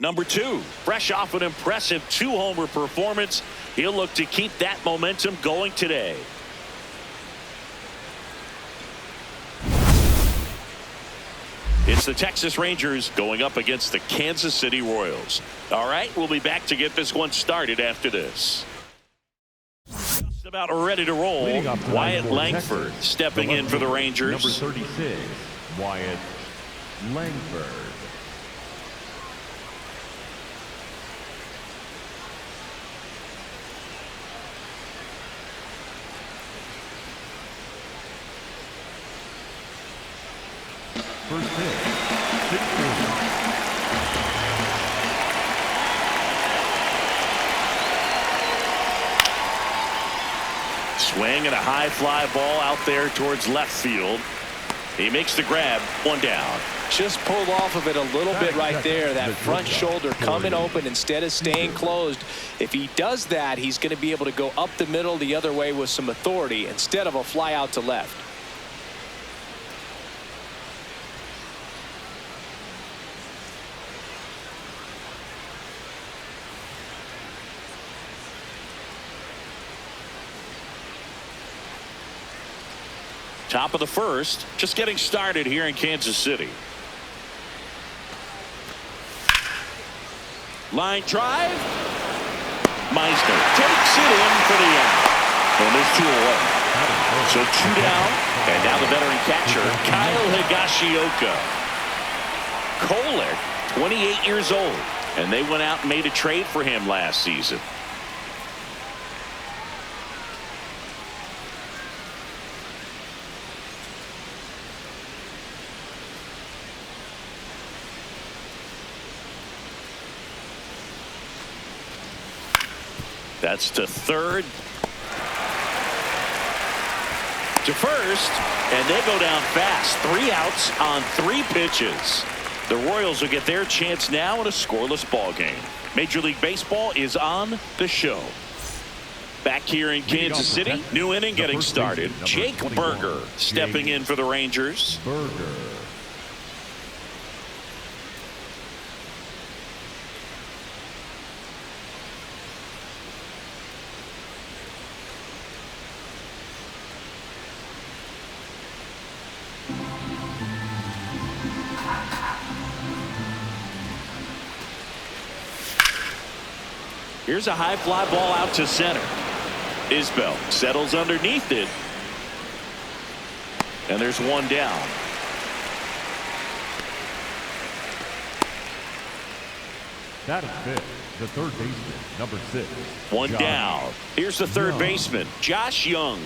Number 2, fresh off an impressive 2-homer performance, he'll look to keep that momentum going today. It's the Texas Rangers going up against the Kansas City Royals. All right, we'll be back to get this one started after this. Just about ready to roll. Wyatt Langford stepping in for the Rangers. Number 36, Wyatt Langford. First pitch, 6-4. Swing and a high fly ball out there towards left field. He makes the grab, 1 down. Just pulled off of it a little bit right there. That front shoulder coming open instead of staying closed. If he does that, he's going to be able to go up the middle the other way with some authority instead of a fly out to left. Top of the first, just getting started here in Kansas City. Line drive. Meisner takes it in for the out. And there's 2 away. So 2 down. And now the veteran catcher, Kyle Higashioka. Kohler, 28 years old. And they went out and made a trade for him last season. That's to third. To first. And they go down fast. 3 outs on 3 pitches. The Royals will get their chance now in a scoreless ball game. Major League Baseball is on the show. Back here in Kansas City, new inning getting started. Jake Burger stepping in for the Rangers. Burger. Here's a high fly ball out to center. Isbell settles underneath it. And there's 1 down. That is fit. The third baseman, number 6. 1 down. Here's the third baseman, Josh Young.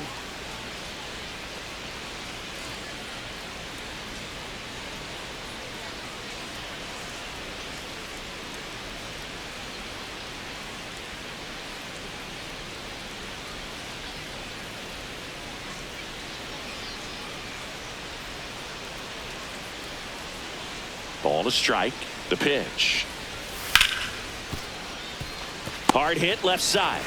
Ball to strike. The pitch. Hard hit left side.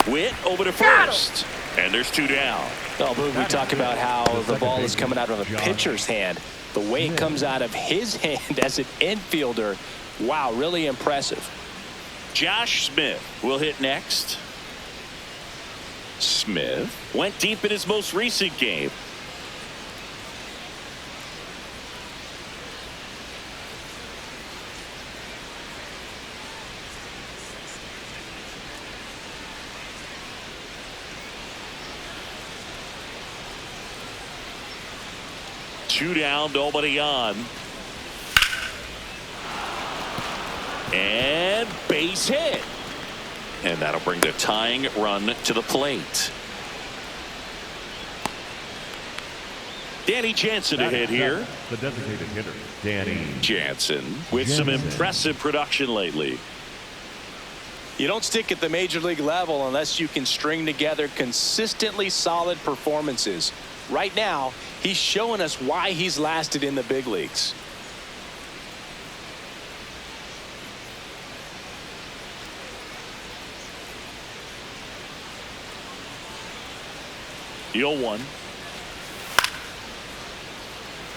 Witt over to first. And there's 2 down. Oh, Boog, we talk about how the ball is coming out of a pitcher's hand. The way it comes out of his hand as an infielder. Wow, really impressive. Josh Smith will hit next. Smith went deep in his most recent game. Two down, nobody on. And base hit. And that'll bring the tying run to the plate. Danny Jansen to hit here. The designated hitter, Danny Jansen, with some impressive production lately. You don't stick at the major league level unless you can string together consistently solid performances. Right now, he's showing us why he's lasted in the big leagues. Deal 1.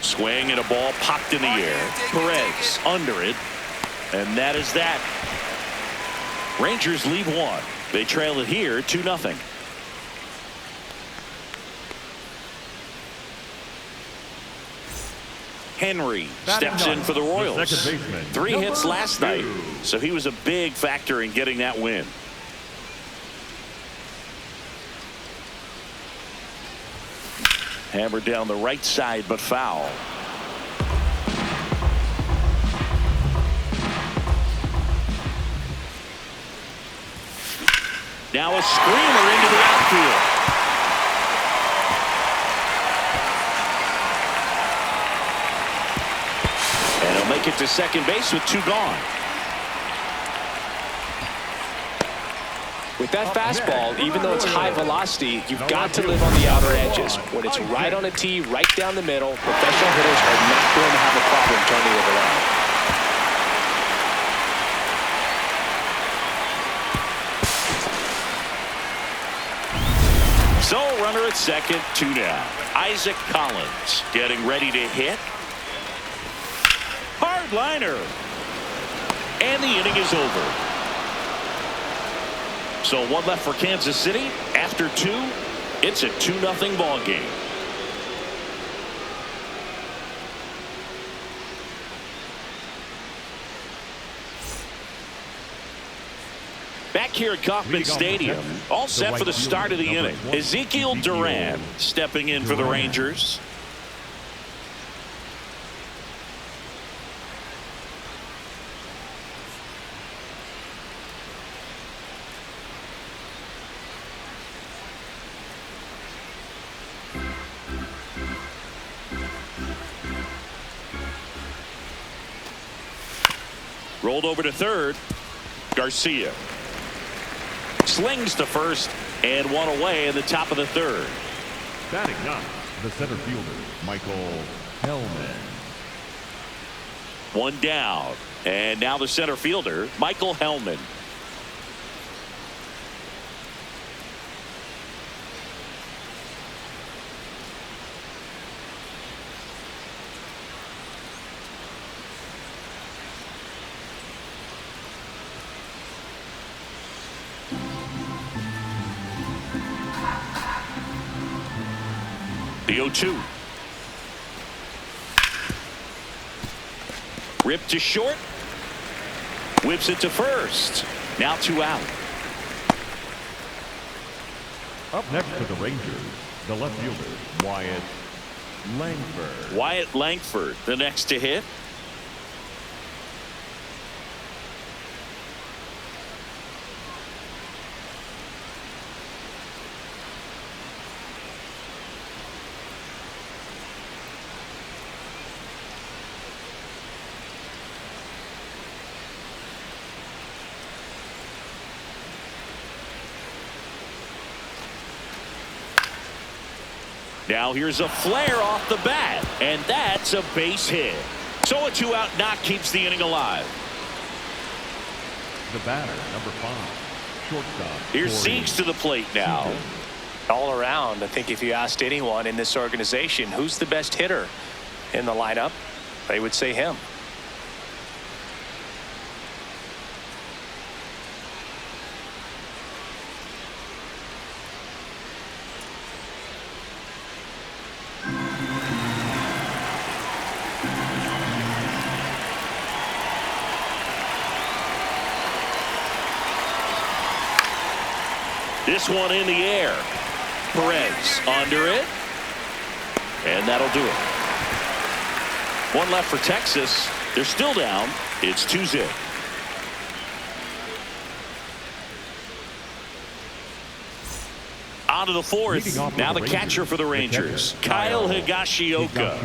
Swing and a ball popped in the air. Perez under it. And that is that. Rangers lead one. They trail it here 2-0. Henry steps in for the Royals. 3 hits last night, so he was a big factor in getting that win. Hammered down the right side, but foul. Now a screamer into the outfield. And he'll make it to second base with 2 gone. With that fastball, even though it's high velocity, you've got to live on the outer edges. When it's right on a tee, right down the middle, professional hitters are not going to have a problem turning it around. So runner at second, 2 down. Isaac Collins getting ready to hit. Hard liner. And the inning is over. So 1 left for Kansas City. After 2, it's a 2-0 ball game. Back here at Kauffman Stadium, all set for the start of the inning. Ezekiel Duran stepping in for the Rangers. Rolled over to third. Garcia slings to first, and 1 away in the top of the third. Batting ninth, the center fielder, Michael Hellman. 1 down, and now the center fielder, Michael Hellman. The 0-2. Ripped to short. Whips it to first. Now 2 out. Up next for the Rangers, the left fielder, Wyatt Langford. Wyatt Langford, the next to hit. Now here's a flare off the bat, and that's a base hit. So a 2-out knock keeps the inning alive. The batter, number 5, shortstop. Here's Siegs to the plate now. All around, I think if you asked anyone in this organization who's the best hitter in the lineup, they would say him. This one in the air. Perez under it. And that'll do it. 1 left for Texas. They're still down. It's 2-0. On to the 4th. Now the catcher for the Rangers, Kyle Higashioka.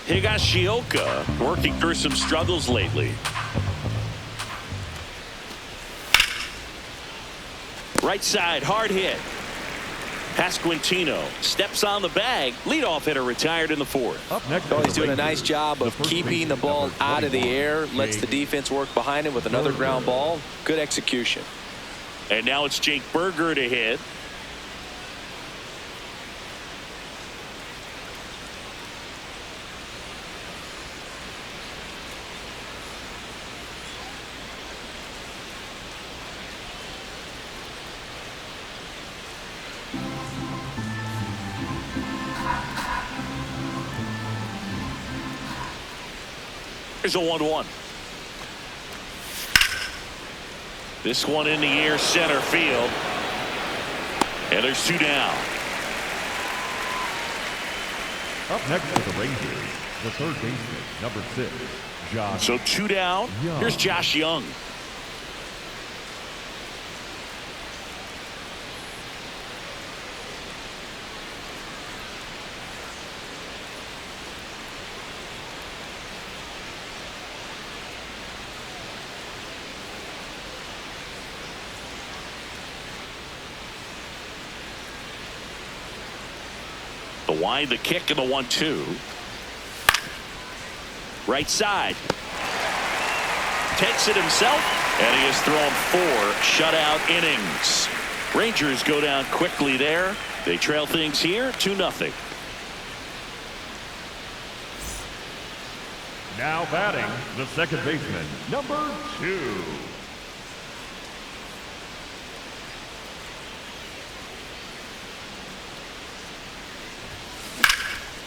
Higashioka working through some struggles lately. Right side, hard hit. Pasquantino steps on the bag. Leadoff hitter retired in the fourth. Up next, he's doing a nice job of keeping the ball out of the air. Lets the defense work behind him with another ground ball. Good execution. And now it's Jake Berger to hit. Here's a 1-1. This one in the air, center field. And there's 2 down. Up next for the Rangers, the third baseman, number 6, Josh. So 2 down. Young. Here's Josh Young. The wind, the kick, and the 1-2. Right side. Takes it himself, and he has thrown 4 shutout innings. Rangers go down quickly there. They trail things here 2-0. Now batting, the second baseman, number 2.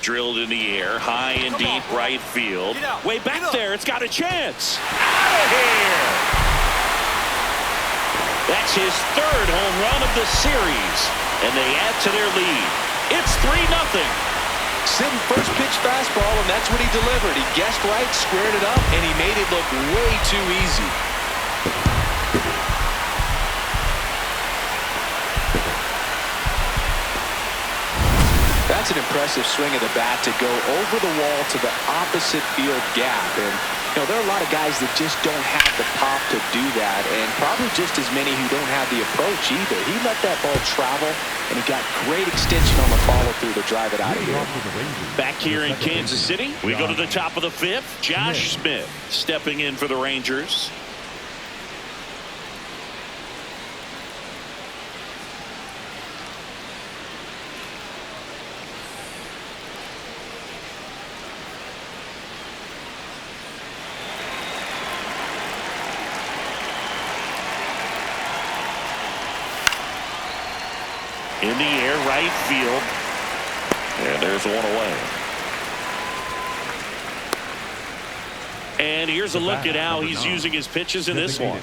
Drilled in the air, high and deep right field. Way back there, it's got a chance. Out of here! That's his 3rd home run of the series, and they add to their lead. It's 3-0. Sitting first pitch fastball, and that's what he delivered. He guessed right, squared it up, and he made it look way too easy. That's an impressive swing of the bat to go over the wall to the opposite field gap. And, you know, there are a lot of guys that just don't have the pop to do that, and probably just as many who don't have the approach either. He let that ball travel, and he got great extension on the follow-through to drive it out of here. Back here in Kansas City, we go to the top of the 5th. Josh Smith stepping in for the Rangers. In the air, right field. And there's one away. And here's a look at how he's using his pitches in this one.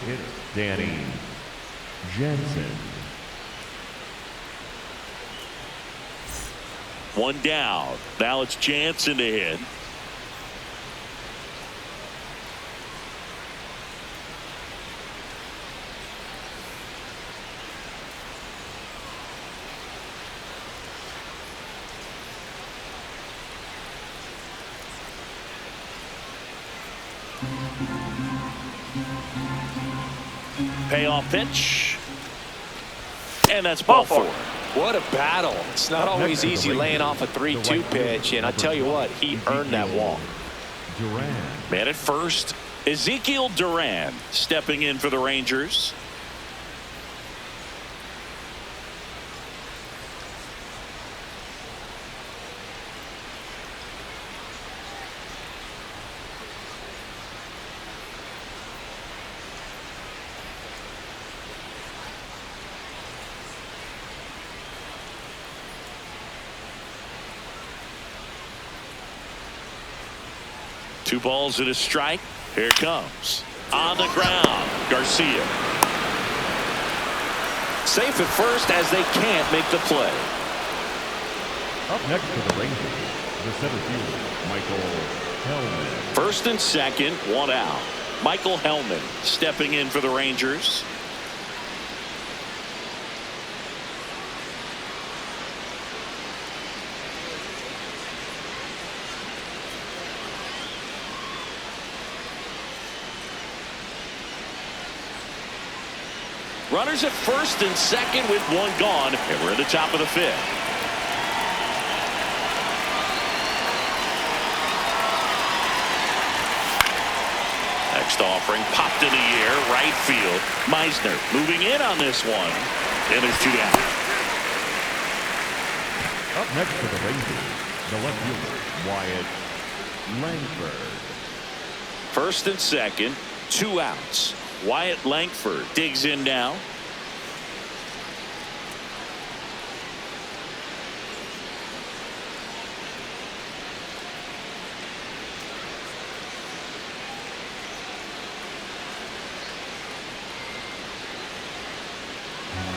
Danny Jensen. 1 down. Now it's Jansen to hit. Payoff pitch. And that's ball 4. What a battle. It's not always easy laying off a 3-2 pitch, and I tell you what, he earned that walk. Man at first, Ezekiel Duran stepping in for the Rangers. Two balls and a strike. Here it comes. On the ground, Garcia. Safe at first as they can't make the play. Up next for the Rangers, the center fielder, Michael Hellman. First and second, 1 out. Michael Hellman stepping in for the Rangers. Runners at first and second with one gone, and we're at the top of the fifth. Next offering popped in the air, right field. Meisner moving in on this one, and there's two down. Up next for the Rangers, the left fielder, Wyatt Langford. First and second, 2 outs. Wyatt Langford digs in now.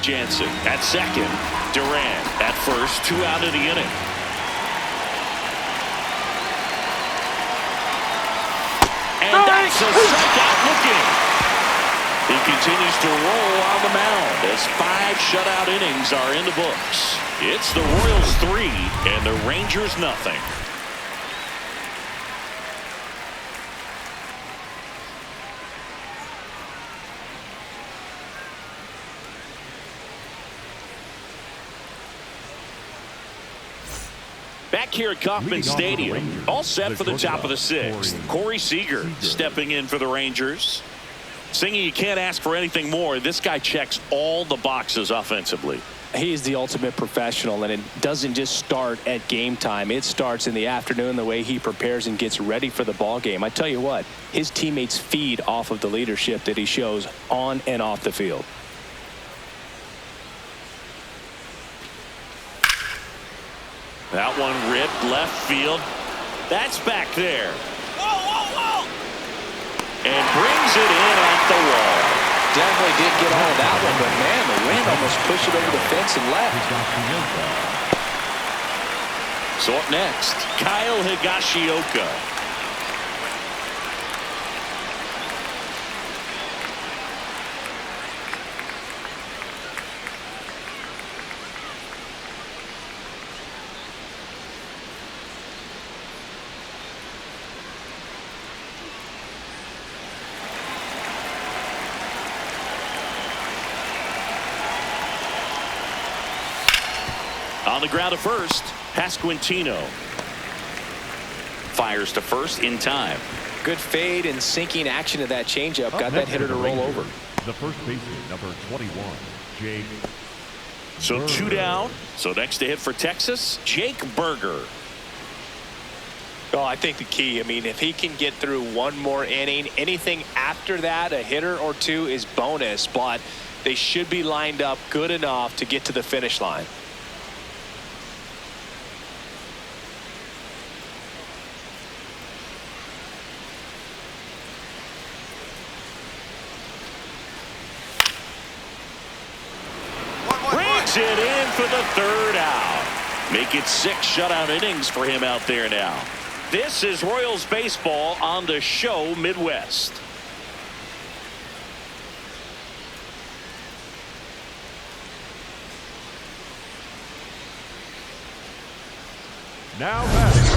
Jansen at second. Duran at first, 2 out of the inning. And that's a strikeout looking. He continues to roll on the mound as 5 shutout innings are in the books. It's the Royals 3 and the Rangers nothing. Back here at Kauffman Stadium, all set for the top of the 6th. Corey Seager stepping in for the Rangers. Singing, you can't ask for anything more. This guy checks all the boxes offensively. He's the ultimate professional, and it doesn't just start at game time. It starts in the afternoon, the way he prepares and gets ready for the ball game. I tell you what, his teammates feed off of the leadership that he shows on and off the field. That one ripped left field. That's back there. And brings it in off the wall. Definitely did get all of that one, but man, the wind almost pushed it over the fence and left. So up next, Kyle Higashioka. On the ground at first, Pasquantino fires to first in time. Good fade and sinking action of that changeup. Got that hitter to roll over. The first baseman, number 21, Jake. So 2 down. So next to hit for Texas, Jake Berger. Oh, I think the key, I mean, if he can get through one more inning, anything after that, a hitter or 2 is bonus, but they should be lined up good enough to get to the finish line. It in for the 3rd out. Make it 6 shutout innings for him out there now. This is Royals baseball on the show Midwest. Now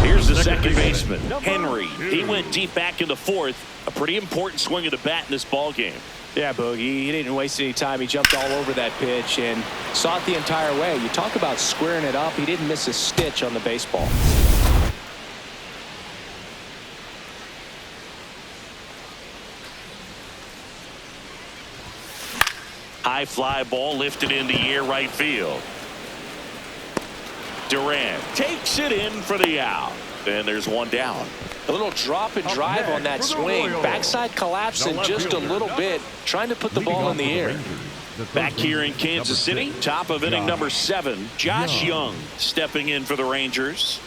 here's the second baseman, Henry. He went deep back in the 4th. A pretty important swing of the bat in this ball game. Yeah, Boogie, he didn't waste any time. He jumped all over that pitch and saw it the entire way. You talk about squaring it up. He didn't miss a stitch on the baseball. High fly ball lifted in the air right field. Durant takes it in for the out. And there's one down. A little drop and drive on that swing. Backside collapsing just a little bit, trying to put the ball in the air. Back here in Kansas City, top of inning number 7, Josh Young stepping in for the Rangers.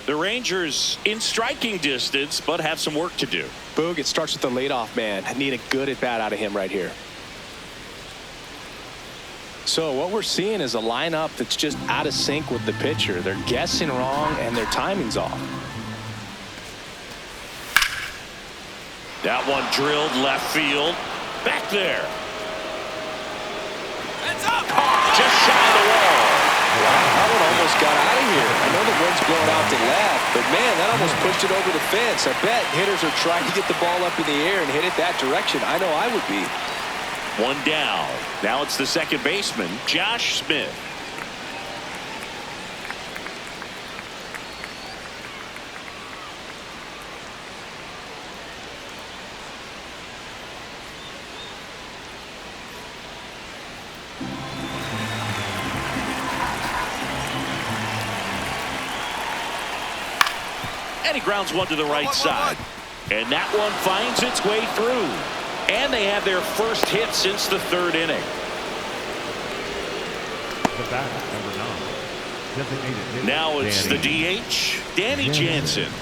The Rangers in striking distance, but have some work to do. Boog, it starts with the leadoff man. I need a good at bat out of him right here. So what we're seeing is a lineup that's just out of sync with the pitcher. They're guessing wrong and their timing's off. That one drilled left field. Back there. It's up. Just shy of the wall. Wow, that one almost got out of here. I know the wind's blowing out to left, but man, that almost pushed it over the fence. I bet hitters are trying to get the ball up in the air and hit it that direction. I know I would be. One down. Now it's the second baseman, Josh Smith. And he grounds one to the right side. And that one finds its way through. And they have their first hit since the third inning. The batter, number 9. Designated hitter, Now it's the Danny DH, Danny Jansen.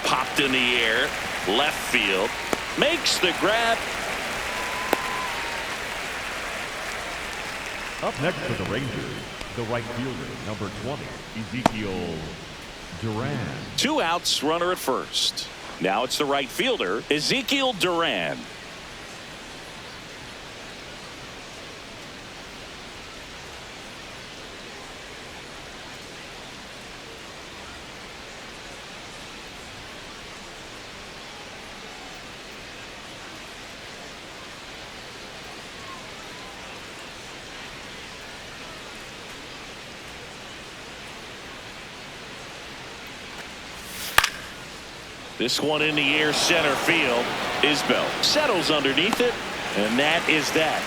Popped in the air, left field, makes the grab. Up next for the Rangers, the right fielder, number 20, Ezekiel Duran. 2 outs, runner at first. Now it's the right fielder, Ezekiel Duran. This one in the air, center field. Isbell settles underneath it, and that is that.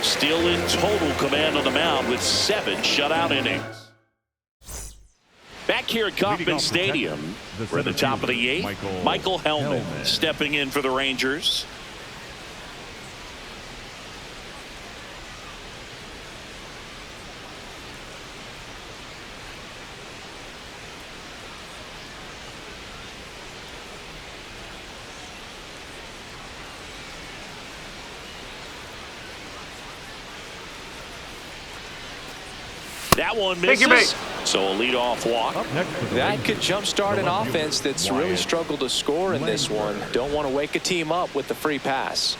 Still in total command on the mound with 7 shutout innings. Back here at Kauffman Stadium, we're at the top of the 8th. Michael Hellman stepping in for the Rangers. That one misses. So a leadoff walk. That could jumpstart an offense that's really struggled to score in this one. Don't want to wake a team up with the free pass.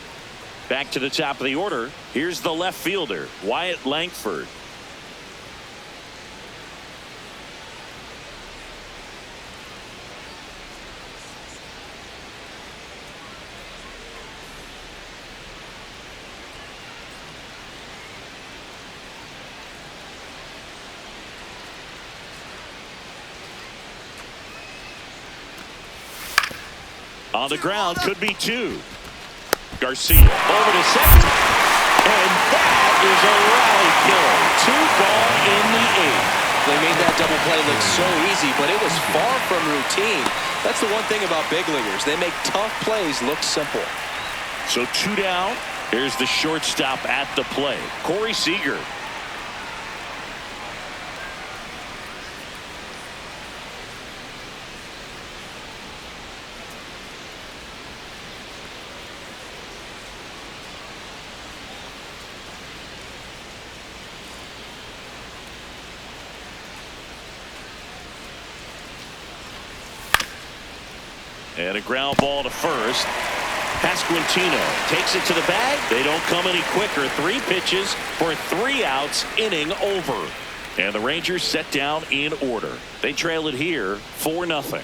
Back to the top of the order. Here's the left fielder, Wyatt Langford. On the ground, could be 2. Garcia over to second. And that is a rally killer. 2 gone in the 8th. They made that double play look so easy, but it was far from routine. That's the one thing about big leaguers. They make tough plays look simple. So 2 down. Here's the shortstop at the play, Corey Seager. And a ground ball to first. Pasquantino takes it to the bag. They don't come any quicker. 3 pitches for 3 outs, inning over. And the Rangers set down in order. They trail it here 4-0.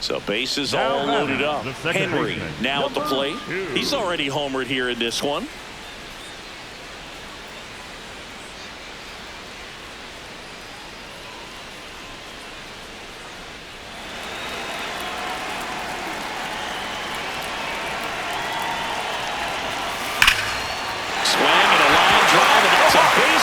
So bases all loaded up. Henry now at the plate. He's already homered here in this one.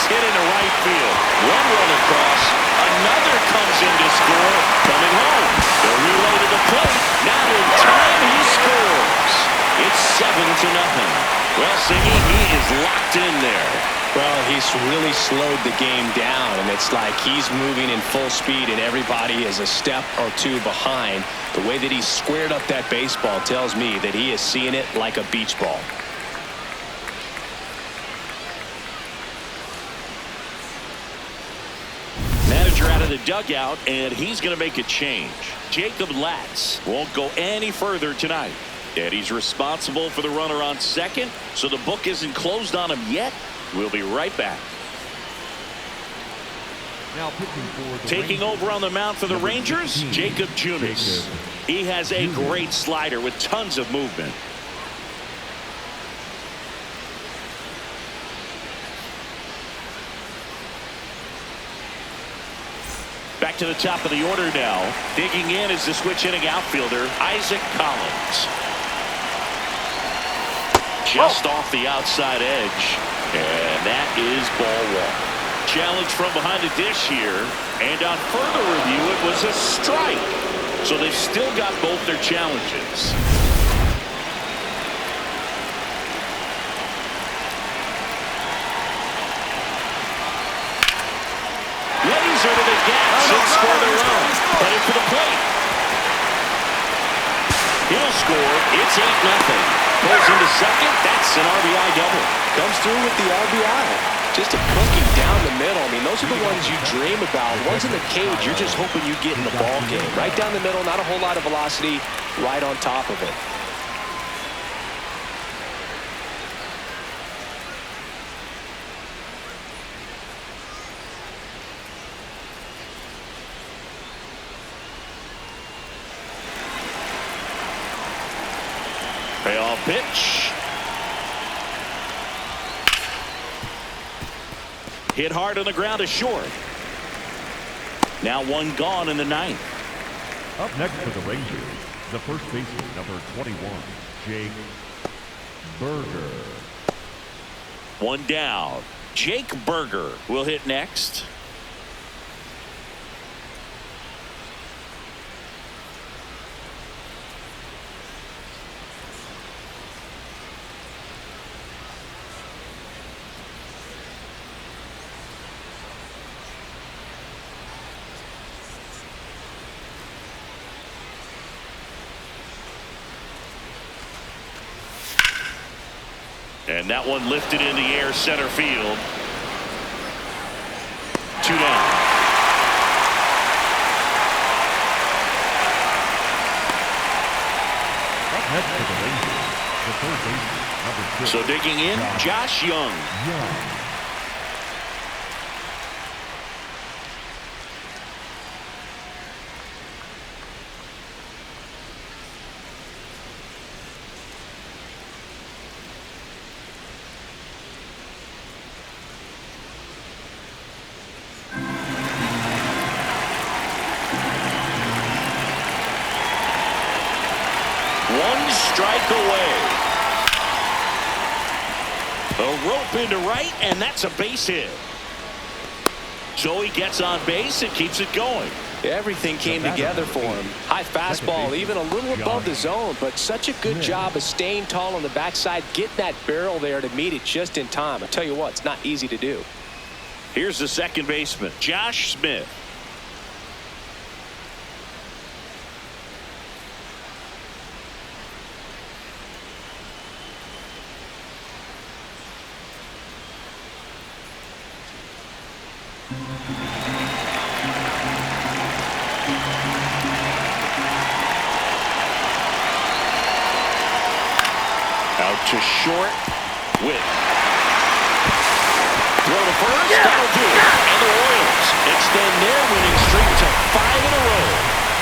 Hit into right field. 1 run across. Another comes in to score. Coming home. The relay to the plate. Now in time he scores. It's 7-0. Well, Singy, he is locked in there. Well, he's really slowed the game down, and it's like he's moving in full speed, and everybody is a step or two behind. The way that he squared up that baseball tells me that he is seeing it like a beach ball. Manager out of the dugout, and he's going to make a change. Jacob Latz won't go any further tonight. And he's responsible for the runner on second, so the book isn't closed on him yet. We'll be right back. Now pitching for the Taking Rangers. over on the mound for the Rangers, Jacob Junis. He has a great slider with tons of movement. Back to the top of the order now. Digging in is the switch hitting outfielder, Isaac Collins. Just off the outside edge. And that is ball one. Challenge from behind the dish here. And on further review, it was a strike. So they've still got both their challenges. Laser to the gas and score their own. Headed for the plate. He'll score. It's 8-0. Pulls into second. That's an RBI double. Comes through with the RBI. Just a cookie down the middle. I mean, those are the ones you dream about. Ones in the cage, you're just hoping you get in the ball game. Right down the middle, not a whole lot of velocity, right on top of it. Payoff pitch. Hit hard on the ground to short. Now one gone in the ninth. Up next for the Rangers, the first baseman, number 21, Jake Berger. One down. Jake Berger will hit next. And that one lifted in the air, center field. 2 down. Up next for the Rangers, the third baseman, number 6. So digging in, Josh Young. One strike away. A rope into right, and that's a base hit. So he gets on base and keeps it going. Everything came together for him. High fastball, even a little above the zone, but such a good job of staying tall on the backside, getting that barrel there to meet it just in time. I tell you what, it's not easy to do. Here's the second baseman, Josh Smith. Out to short. With throw to first. That'll do it. And the Royals extend their winning streak to 5 in a row.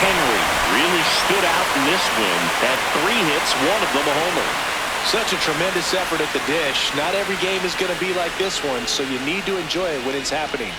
Henry really stood out in this win. Had 3 hits, one of them a homer. Such a tremendous effort at the dish. Not every game is going to be like this one, so you need to enjoy it when it's happening.